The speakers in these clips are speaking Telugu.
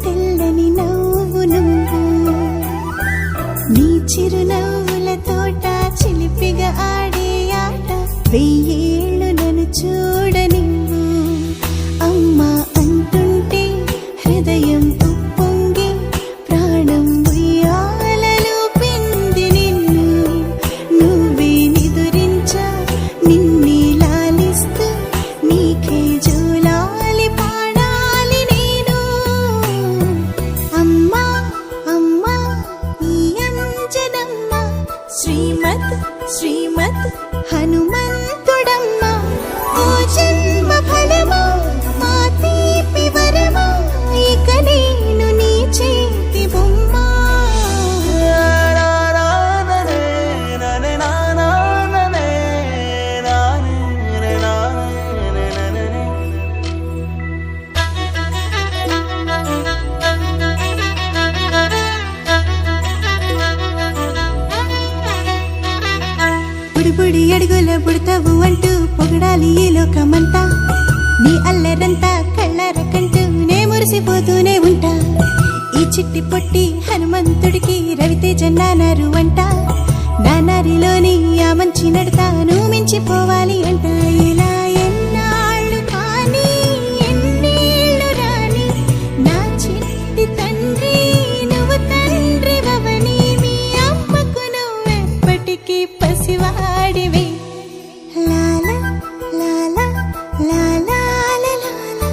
తెల్లని నవ్వు నువ్వు. నీ చిరునవ్వుల తోట చిలిపిగా ఆడే ఆట వెయ్యేళ్ళు నన్ను చూడనివ్వు. అమ్మా అంటుంటే హృదయం ఉప్పొంగి ప్రాణం ఉయ్యాలలో పింది నిన్ను. నువ్వే నిదురించా నిన్నే లాలిస్తూ నీకే జోలాలి పాడాలి నేను. అమ్మా అమ్మా ఈ అంజనమ్మ శ్రీమత్ శ్రీమత్ హనుమంతుడమ్మా. ఓ జన్మ ఫలమా మా తీపి వరమా ఇక నేను నీ చేతి బొమ్మ. బుడిబుడి అడుగుల బుడతావు అంటూ పొగడాలి ఈ లోకమంతా. నీ అల్లరంతా కళ్ళారకంటూ నే మురిసిపోతూనే ఉంటా. ఈ చిట్టి పొట్టి హనుమంతుడికి రవితేజ నానారు అంట. నానారిలోని ఆ మంచి నడతాను మించిపోవాలి అంట. ఇలా ఎన్నాళ్ళు కానీ ఎన్నేళ్ళు రాని నా చిట్టి తండ్రి నువ్వు తండ్రి వవని. మీ అమ్మకు నువ్వెప్పటికీ పసివాడివి. లాలా లాలా లాలా లాలా.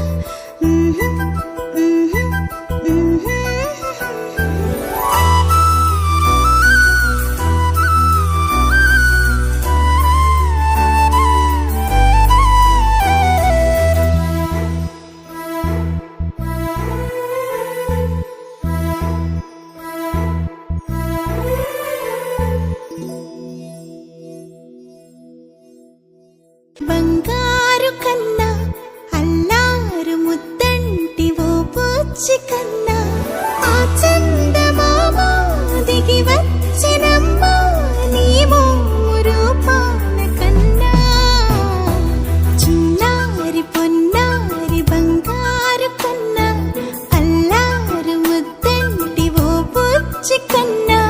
బంగారు కన్నా అల్లారు ముద్దంటి ఓ పూచి కన్నా ఆ చందమామ దిగి వచ్చినమ్మా నీ రూపాన కన్నా. చిన్నారి పొన్నారి బంగారు కన్నా అల్లారు ముద్దంటి ఓ పూచి కన్నా.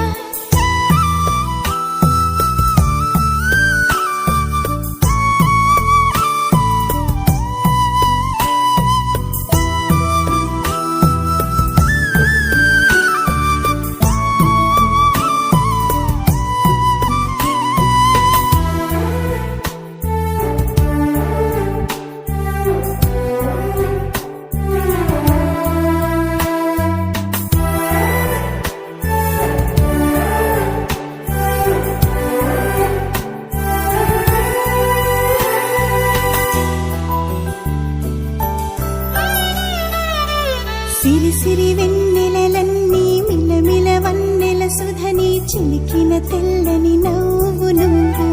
సిరి సిరి వెన్నెలలన్నీ మిలమిల వన్నెల సుధని చిలికిన తెల్లని నవ్వు నువ్వు.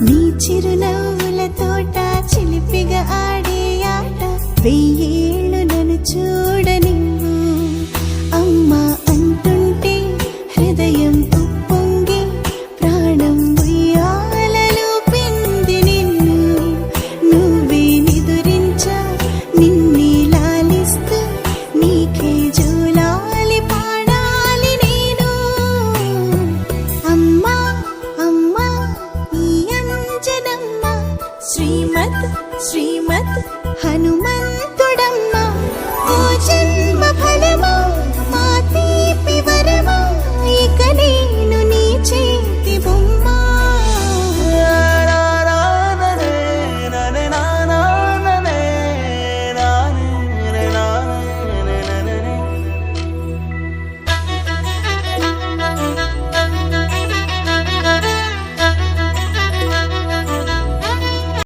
నీ చిరునవ్వుల తోట చిలిపిగా ఆడే ఆట వెయ్యేళ్ళు నన్ను చూడ